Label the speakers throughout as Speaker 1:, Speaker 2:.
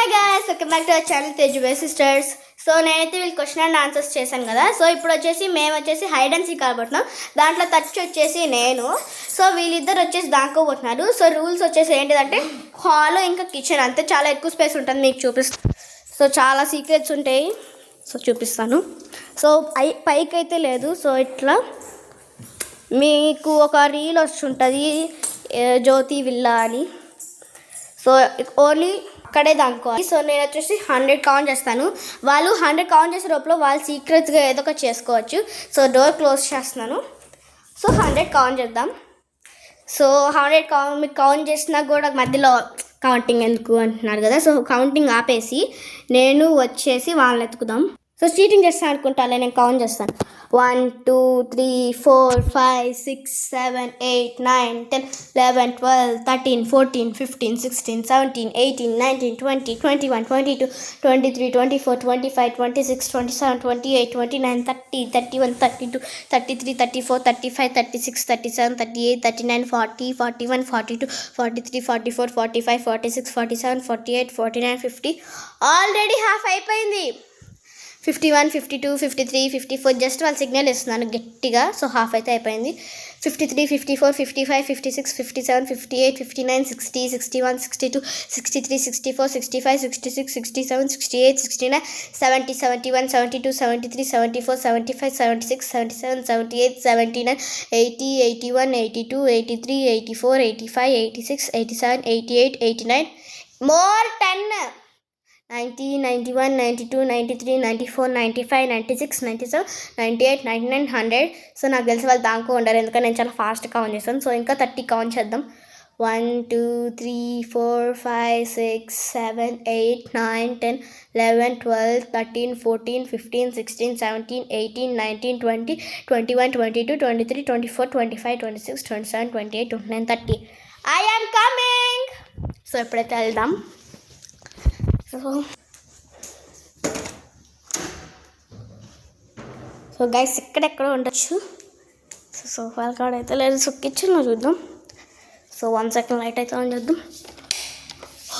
Speaker 1: Hi guys, welcome back to our channel Tejuve sisters. So నేనైతే వీళ్ళు question and answers చేశాను కదా. సో ఇప్పుడు వచ్చేసి మేము వచ్చేసి హైడ్ అండ్ సీక్ ఆడబోతున్నాం. దాంట్లో టచ్ వచ్చేసి నేను, సో వీళ్ళిద్దరు వచ్చేసి దాక్కోబోతున్నారు. సో రూల్స్ వచ్చేసి ఏంటిదంటే హాల్ ఇంకా కిచెన్ అంతే, చాలా ఎక్కువ స్పేస్ ఉంటుంది. మీకు చూపిస్తాను. సో చాలా సీక్రెట్స్ ఉంటాయి. సో చూపిస్తాను. సో పైకి అయితే లేదు. సో ఇట్లా మీకు ఒక రీల్ వస్తుంటుంది, జ్యోతి విల్లా అని. సో ఓన్లీ అక్కడే దాక్కోవాలి. సో నేను వచ్చేసి 100 కౌంట్ చేస్తాను. వాళ్ళు 100 కౌంట్ చేసే లోపల వాళ్ళు సీక్రెట్స్గా ఏదో ఒకటి చేసుకోవచ్చు. సో డోర్ క్లోజ్ చేస్తున్నాను. సో 100 కౌంట్ చేద్దాం. సో 100 మీకు కౌంట్ చేసినా కూడా మధ్యలో కౌంటింగ్ ఎందుకు అంటున్నారు కదా. సో కౌంటింగ్ ఆపేసి నేను వచ్చేసి వాళ్ళని ఎత్తుకుదాం. సో చీటింగ్ చేస్తాను అనుకుంటాలే, నేను కౌంట్ చేస్తాను. 1 2 3 4 5 6 7 8 9 10 11 12 13 14 15 16 17 18 19 20 21 22 23 24 25 26 27 28 29 30 31 32 33 34 35 36 37 38 39 40 41 42 43 44 45 46 47 48 49 50. ఆల్రెడీ హాఫ్ అయిపోయింది. 51 52 53 54 జస్ట్ వాళ్ళు సిగ్నల్ ఇస్తున్నాను గట్టిగా. సో హాఫ్ అయితే అయిపోయింది. 53 54 55 56 57 58 59 60 61 62 63 64 65 66 67 68 69 70 71 72 73 74 75 76 77 78 79 80 81 82 83 84 85 86 87 88 89 more 10 90 91 92 93 94 95 96 97 98 99 100. సో నాకు తెలిసి వాళ్ళు దాంకో ఉండరు, ఎందుకంటే నేను చాలా ఫాస్ట్ కౌంట్ చేస్తాను. సో ఇంకా 30 కౌంట్ చేద్దాం. 1 2 3 4 5 6 7 8 9 10 11 12 13 14 15 16 17 18 19 20 21 22 23 24 25 26 27 28 29 30. I am coming. సో ఎప్పుడైతే వెళ్దాం. సో గైస్ ఎక్కడెక్కడో ఉండొచ్చు. సో సోఫాల కాడ అయితే లేదు. సో కిచెన్లో చూద్దాం. సో 1 సెకండ్ లైట్ అయితే ఆన్ చేద్దాం.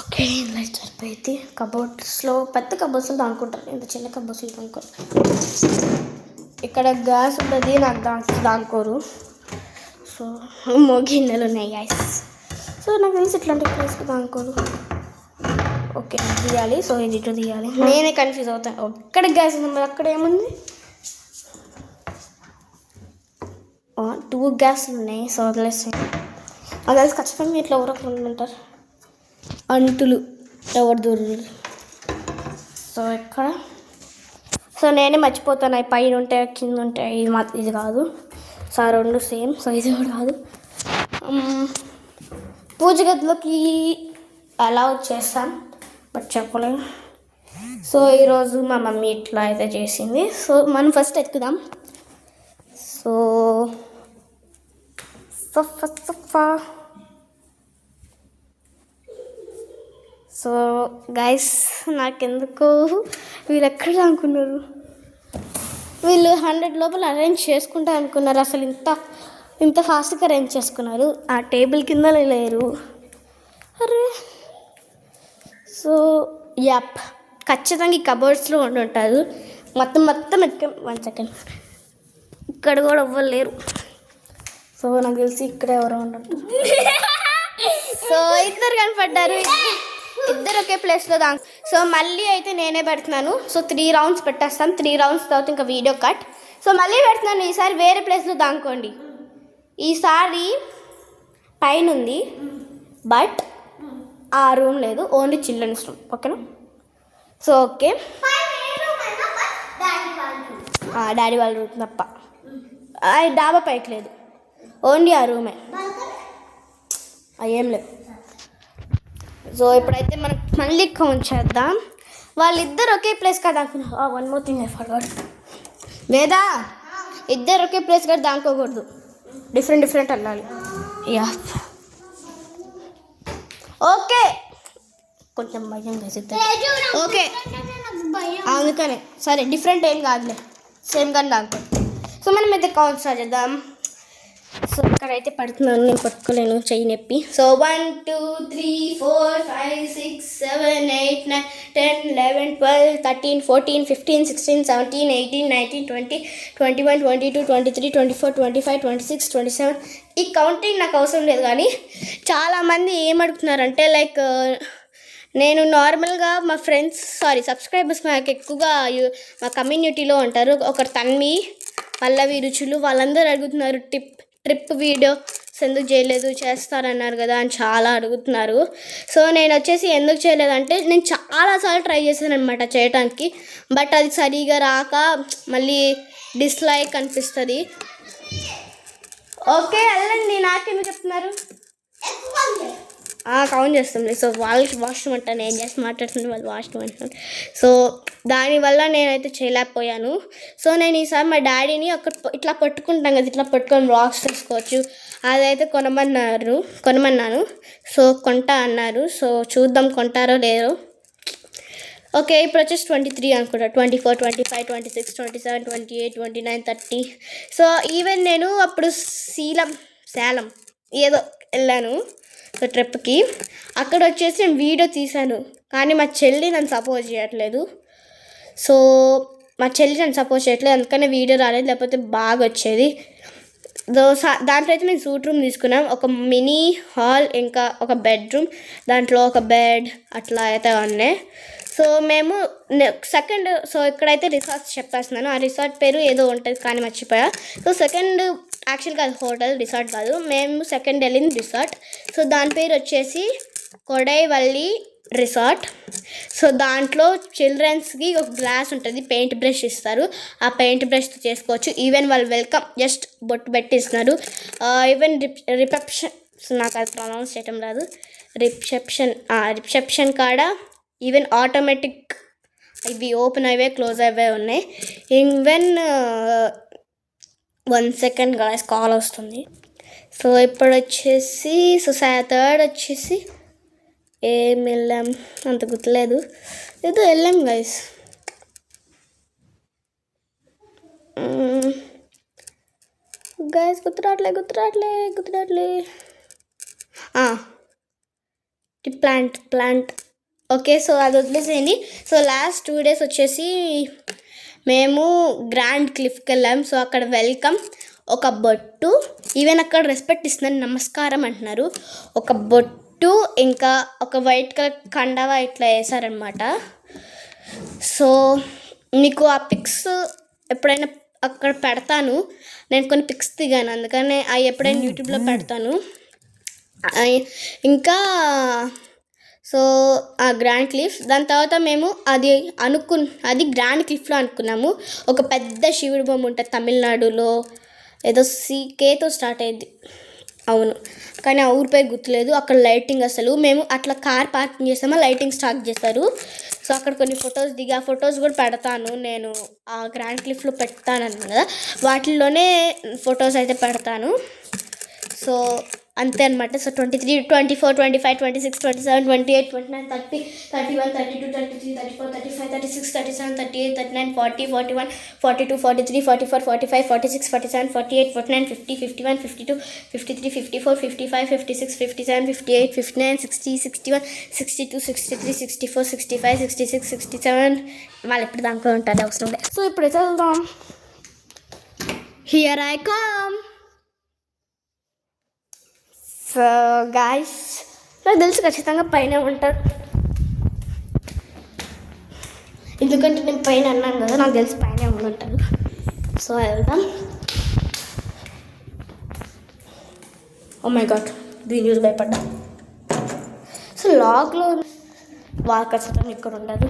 Speaker 1: ఓకే, లైట్ సరిపోయింది. కబోర్డ్స్లో పెద్ద కబోర్డ్స్లో దానుకుంటారు, ఇంత చిన్న కబోర్డ్స్లో దానుకోరు. ఇక్కడ గ్యాస్ ఉంటుంది, నాకు దానుకోరు. సో గిన్నెలు ఉన్నాయి గైస్. సో నాకు తెలిసి ఇట్లాంటి ప్లేస్కి దానుకోరు. ఓకే తీయాలి. సో ఇది ఇటు తీయాలి. నేనే కన్ఫ్యూజ్ అవుతాను. ఎక్కడ గ్యాస్ ఉంది, అక్కడ ఏముంది? 2 గ్యాస్లు ఉన్నాయి. సో వదిలేసి అది కలిసి ఖచ్చితంగా ఇట్లా ఎవరో ఉంటారు, అంటులు ఎవరు దూరు. సో ఎక్కడ? సో నేనే మర్చిపోతాను, అవి పైన ఉంటాయి కింద ఉంటాయి. ఇది కాదు. So 2 same. సో ఇది కూడా కాదు. పూజ గదిలోకి అలా వచ్చేస్తాను, బట్ చెప్పలేము. సో ఈరోజు మా మమ్మీ ఇట్లా అయితే చేసింది. సో మనం ఫస్ట్ ఎత్తుకుదాం. సో సో గైస్ నాకెందుకు వీళ్ళు ఎక్కడ అనుకున్నారు, వీళ్ళు 100 లోపల అరేంజ్ చేసుకుంటా అనుకున్నారు. అసలు ఇంత ఫాస్ట్గా అరేంజ్ చేసుకున్నారు. ఆ టేబుల్ కింద లేరు. అరే సో యాప్ ఖచ్చితంగా ఈ కబోర్డ్స్లో ఉంటారు. మొత్తం ఎక్కడ 1 సెకండ్ ఇక్కడ కూడా ఎవ్వరు లేరు. సో నాకు తెలిసి ఇక్కడ ఎవరో ఉన్నట్టు. సో ఇద్దరు కనపడ్డారు, ఇద్దరు ఒకే ప్లేస్లో సో మళ్ళీ అయితే నేనే పెడుతున్నాను. సో 3 రౌండ్స్ పెట్టేస్తాం. 3 రౌండ్స్ తర్వాత ఇంకా వీడియో కట్. సో మళ్ళీ పెడుతున్నాను. ఈసారి వేరే ప్లేస్లో దానుకోండి. ఈసారి పైన ఉంది, బట్ ఆ రూమ్ లేదు, ఓన్లీ చిల్డ్రన్స్ రూమ్. ఓకేనా? సో ఓకే, డాడీ వాళ్ళ రూమ్ తప్ప డాబా పైకి లేదు, ఓన్లీ ఆ రూమే, ఏం లేదు. సో ఇప్పుడైతే మనం మళ్ళీ కౌంట్ చేద్దాం. వాళ్ళిద్దరు ఒకే ప్లేస్ కదా అనుకున్నారు. 1 more thing I forgot. వేదా, ఇద్దరు ఒకే ప్లేస్ కదా దానుకోకూడదు, డిఫరెంట్ వెళ్ళాలి. యా ఓకే, కొంచెం భయం వేసిద్దాం. ఓకే అందుకనే సరే, డిఫరెంట్ ఏం కాదులే, సేమ్ కానీ దానుకో. సో మనం అయితే కౌంట్ స్టార్ట్ చేద్దాం. సో అక్కడైతే పడుతున్నాను, నేను పట్టుకోలేను, చెయ్యి నొప్పి. సో 1 2 3 4 5 6 7 8 9 10 11 12 13 14 15 16 17 18 19 20 21 22 23 24 25 26 27. ఈ కౌంటింగ్ నాకు అవసరం లేదు, కానీ చాలామంది ఏమడుగుతున్నారంటే లైక్ నేను నార్మల్గా మా ఫ్రెండ్స్ సబ్స్క్రైబర్స్ నాకు ఎక్కువగా మా కమ్యూనిటీలో ఉంటారు. ఒకరు తన్వి, పల్లవి, రుచులు, వాళ్ళందరూ అడుగుతున్నారు ట్రిప్ వీడియోస్ ఎందుకు చేయలేదు, చేస్తారన్నారు కదా అని చాలా అడుగుతున్నారు. సో నేను వచ్చేసి ఎందుకు చేయలేదంటే నేను చాలాసార్లు ట్రై చేశాను అనమాట చేయడానికి, బట్ అది సరిగా రాక మళ్ళీ డిస్లైక్ అనిపిస్తుంది. ఓకే వెళ్ళండి, నాకెందుకు చెప్తున్నారు, కౌంట్ చేస్తుంది. సో వాళ్ళకి వాష్రూమ్ అంటాను, నేను చేసి మాట్లాడుతుంది, వాళ్ళు వాష్రూమ్ అంటున్నారు. సో దానివల్ల నేనైతే చేయలేకపోయాను. సో నేను ఈసారి మా డాడీని ఇట్లా పట్టుకుంటాం కదా, ఇట్లా పట్టుకొని వ్లాగ్స్ చేసుకోవచ్చు, అదైతే కొనమన్నాను. సో కొంటా అన్నారు. సో చూద్దాం కొంటారో లేదో. ఓకే ఇప్పుడు వచ్చేసి 23 అనుకుంటా, 24 25 26 27 28 29 30. సో ఈవెన్ నేను అప్పుడు సేలం ఏదో వెళ్ళాను ట్రిప్కి, అక్కడ వచ్చేసి నేను వీడియో తీశాను, కానీ మా చెల్లి నన్ను సపోర్ట్ చేయట్లేదు. అందుకనే వీడియో రాలేదు, లేకపోతే బాగా వచ్చేది. దాంట్లో అయితే మేము సూట్ రూమ్ తీసుకున్నాం, ఒక మినీ హాల్, ఇంకా ఒక బెడ్రూమ్, దాంట్లో ఒక బెడ్ అట్లా అయితే ఉన్నాయి. సో మేము ఇక్కడైతే రిసార్ట్స్ చెప్పేస్తున్నాను, ఆ రిసార్ట్ పేరు ఏదో ఉంటుంది కానీ మర్చిపోయా. సో సెకండ్ యాక్చువల్గా అది హోటల్, రిసార్ట్ కాదు. మేము సెకండ్ వెళ్ళింది రిసార్ట్. సో దాని పేరు వచ్చేసి కొడైవల్లి రిసార్ట్. సో దాంట్లో చిల్డ్రన్స్కి ఒక గ్లాస్ ఉంటుంది, పెయింట్ బ్రష్ ఇస్తారు, ఆ పెయింట్ బ్రష్తో చేసుకోవచ్చు. ఈవెన్ వాళ్ళు వెల్కమ్ జస్ట్ బొట్టు పెట్టి ఇస్తున్నారు. ఈవెన్ రిసెప్షన్, నాకు అది ప్రొనౌన్స్ చేయటం రాదు, రిసెప్షన్ కాడ ఈవెన్ ఆటోమేటిక్ ఇవి ఓపెన్ అయ్యే క్లోజ్ అయ్యే ఉన్నాయి. ఈవెన్ 1 సెకండ్ గాయస్ కాల్ వస్తుంది. సో ఇప్పుడు వచ్చేసి థర్డ్ వచ్చేసి ఏం వెళ్ళాం అంత గుర్తులేదు, ఏదో వెళ్ళాం గాయస్. గుర్తురాట్లే ప్లాంట్. ఓకే సో అది వదిలేసేయండి. సో లాస్ట్ 2 days వచ్చేసి మేము గ్రాండ్ క్లిఫ్కి వెళ్ళాం. సో అక్కడ వెల్కమ్, ఒక బొట్టు, ఈవెన్ అక్కడ రెస్పెక్ట్ ఇస్తున్నారు, నమస్కారం అంటున్నారు, ఒక బొట్టు, ఇంకా ఒక వైట్ కలర్ కండవా ఇట్లా వేసారనమాట. సో మీకు ఆ పిక్స్ ఎప్పుడైనా అక్కడ పెడతాను, నేను కొన్ని పిక్స్ దిగాను, అందుకనే అవి ఎప్పుడైనా యూట్యూబ్లో పెడతాను. ఇంకా సో ఆ గ్రాండ్ క్లిఫ్, దాని తర్వాత మేము అది గ్రాండ్ క్లిఫ్లో అనుకున్నాము. ఒక పెద్ద శివుడి బొమ్మ ఉంటుంది తమిళనాడులో, ఏదో కేతో స్టార్ట్ అయ్యింది, అవును, కానీ ఆ ఊరి పేరు గుర్తులేదు. అక్కడ లైటింగ్ అసలు మేము అట్లా కార్ పార్కింగ్ చేస్తామో లైటింగ్ స్టార్ట్ చేస్తారు. సో అక్కడ కొన్ని ఫొటోస్ దిగా, ఫొటోస్ కూడా పెడతాను నేను, ఆ గ్రాండ్ క్లిఫ్లో పెడతాను అన్నాను కదా, వాటిల్లోనే ఫొటోస్ అయితే పెడతాను. సో అంతే అనమాట. సో 23 24 25 26 27 28 29 30 31 32 33 34 35 36 37 38 39 40 41 42 43 44 45 46 47 48 49 50 51 52 53 54 55 56 57 58 59 60 61 62 63 64 65 66 67. వాళ్ళు ఎప్పుడు దాంట్లో ఉంటుంది అవసరం లేదు. సో ఇప్పుడు వెళ్దాం. Here I come. So guys నాకు తెలుసు ఖచ్చితంగా పైన ఉంటారు, ఎందుకంటే నేను పైన అన్నాను కదా, నాకు తెలిసి పైన ఉంటారు. సో వెళ్దాం. ఓ మై గాడ్, దీని న్యూస్ భయపడ్డా. సో లాక్లో వాళ్ళు ఖచ్చితంగా ఇక్కడ ఉండదు.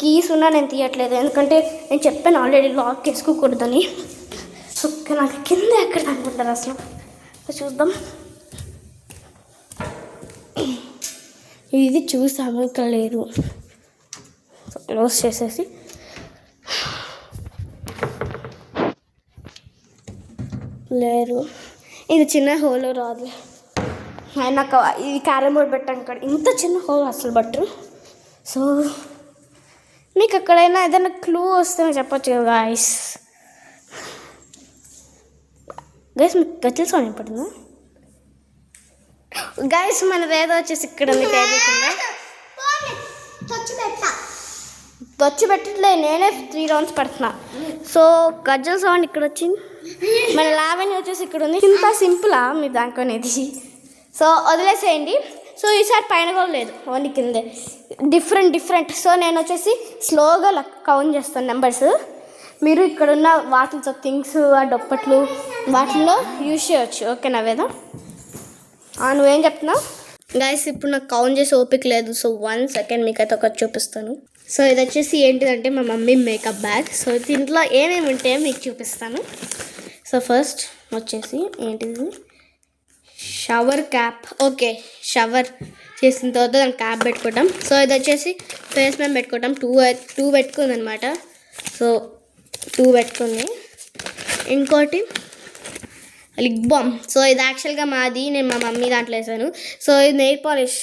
Speaker 1: కీస్ ఉన్నా నేను తీయట్లేదు, ఎందుకంటే నేను చెప్పాను ఆల్రెడీ లాక్ వేసుకోకూడదని. సో నాకు కింద ఎక్కడ అనుకుంటారు అసలు. చూద్దాం. ఇది చూసాము, ఇక్కడ లేదు. క్లోజ్ చేసేసి లేరు, ఇది చిన్న హోల్ రాదు. నాకు ఇది క్యారమ్ బోర్డ్ పెట్టాను ఇక్కడ, ఇంత చిన్న హోల్ అసలు బట్టరు. సో మీకు ఎక్కడైనా ఏదైనా క్లూ వస్తే చెప్పచ్చు కదా గాయస్. గైస్ మీకు గజ్జల సౌండ్ వినపడుతుందా? గైస్ మనది ఏదో వచ్చేసి ఇక్కడ ఉంది టేబుల్ కింద. వచ్చి పెట్టట్లే, నేనే 3 రౌండ్స్ పడుతున్నా. సో గజ్జల సౌండ్ ఇక్కడ వచ్చింది. మన లావణ్య వచ్చేసి ఇక్కడ ఉంది. ఇంత సింపులా మీరు దానికొనేది? సో వదిలేసేయండి. సో ఈసారి పైన కూడా లేదు, ఓన్లీ కిందే. డిఫరెంట్. సో నేను వచ్చేసి స్లోగా కౌంట్ చేస్తాను నెంబర్స్. మీరు ఇక్కడ ఉన్న వాటితో థింగ్స్, ఆ డొప్పట్లు వాటిల్లో యూజ్ చేయవచ్చు. ఓకేనా వేదా? నువ్వేం చెప్తున్నావు? గైస్ ఇప్పుడు నాకు కౌంట్ చేసి ఓపిక లేదు. సో 1 సెకండ్ మీకైతే ఒకటి చూపిస్తాను. సో ఇది వచ్చేసి ఏంటిదంటే మా మమ్మీ మేకప్ బ్యాగ్. సో దీంట్లో ఏమేమి ఉంటాయో మీకు చూపిస్తాను. సో ఫస్ట్ వచ్చేసి ఏంటిది, షవర్ క్యాప్. ఓకే, షవర్ చేసిన తర్వాత దాని క్యాప్ పెట్టుకుంటాం. సో ఇది వచ్చేసి ఫేస్ మేము పెట్టుకుంటాం. 2 పెట్టుకుంది అనమాట. సో 2 పెట్టుకుంది. ఇంకోటి లిప్ బామ్. సో ఇది యాక్చువల్గా మాది, నేను మా మమ్మీ దాంట్లో వేసాను. సో ఇది నెయిల్ పాలిష్.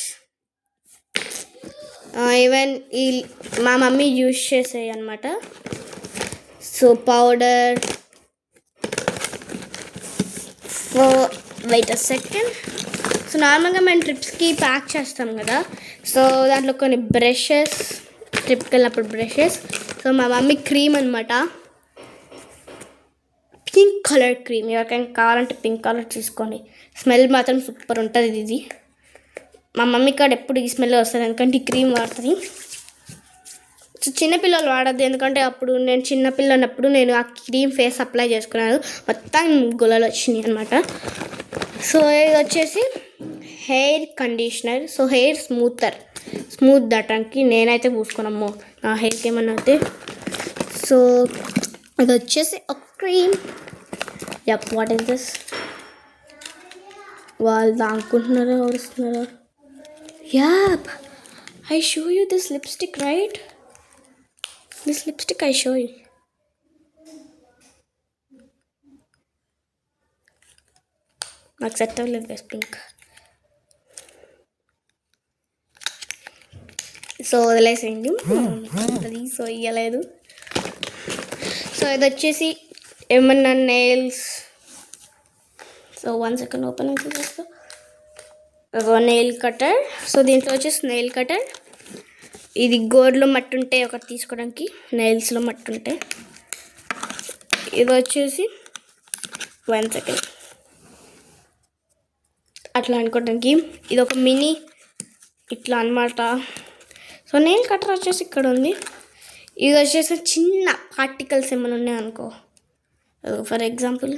Speaker 1: ఈవెన్ ఈ మా మమ్మీ యూజ్ చేసేవి అనమాట. So powder. So wait a second. So నార్మల్గా మేము ట్రిప్స్కి ప్యాక్ చేస్తాం కదా, సో దాంట్లో కొన్ని బ్రషెస్, ట్రిప్కి వెళ్ళినప్పుడు బ్రషెస్. సో మా మమ్మీ క్రీమ్ అనమాట, పింక్ కలర్ క్రీమ్. ఎవరికైనా కావాలంటే పింక్ కలర్ తీసుకోండి. స్మెల్ మాత్రం సూపర్ ఉంటుంది ఇది. మా మమ్మీ కాడ ఎప్పుడు ఈ స్మెల్ వస్తుంది, ఎందుకంటే ఈ క్రీమ్ వాడుతుంది. సో చిన్నపిల్లలు వాడద్దు, ఎందుకంటే అప్పుడు నేను చిన్నపిల్ల ఉన్నప్పుడు నేను ఆ క్రీమ్ ఫేస్ అప్లై చేసుకున్నాను, మొత్తం గుల్లలు వచ్చినాయి అనమాట. సో ఇది వచ్చేసి hair conditioner. So hair smooth దటానికి నేనైతే పూసుకున్నాము నా హెయిర్కి ఏమన్నా అయితే. సో ఇది వచ్చేసి ఒక cream. Yup, what is this? వాళ్ళు దాక్కుంటున్నారా, వస్తున్నారా? Yep, I show you this lipstick, right? This lipstick I show you. నాకు సెట్ అవ్వలేదు బెస్ట్ పింక్. సో వదిలేసేయండి, అది సో ఇవ్వలేదు. సో ఇది వచ్చేసి ఏమన్నా నెయిల్స్. సో 1 సెకండ్ ఓపెన్ అయితే చేస్తా. Nail cutter. సో దీంట్లో వచ్చేసి నెయిల్ కటర్. ఇది గోర్లో మట్టి ఉంటే ఒకటి తీసుకోవడానికి, నెయిల్స్లో మట్టి ఉంటే. ఇది వచ్చేసి 1 సెకండ్ అట్లా అనుకోవడానికి. ఇది ఒక మినీ ఇట్లా అనమాట. సో నెయిల్ కటర్ వచ్చేసి ఇక్కడ ఉంది. ఇది వచ్చేసి చిన్న పార్టికల్స్ ఏమైనా ఉన్నాయనుకో, ఫర్ ఎగ్జాంపుల్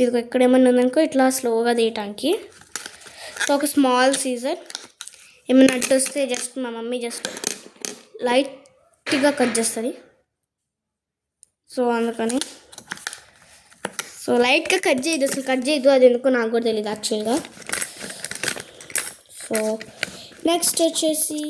Speaker 1: ఇది ఎక్కడ ఏమన్నా ఉందనుకో, ఇట్లా స్లోగా తీయటానికి. సో ఒక స్మాల్ సీజర్. ఏమన్నా అడ్డు వస్తే జస్ట్ మా మమ్మీ జస్ట్ లైట్గా కట్ చేస్తుంది. సో అందుకని సో లైట్గా కట్ చేయదు, అసలు కట్ చేయదు. అది ఎందుకో నాకు కూడా తెలియదు యాక్చువల్గా. సో నెక్స్ట్ వచ్చేసి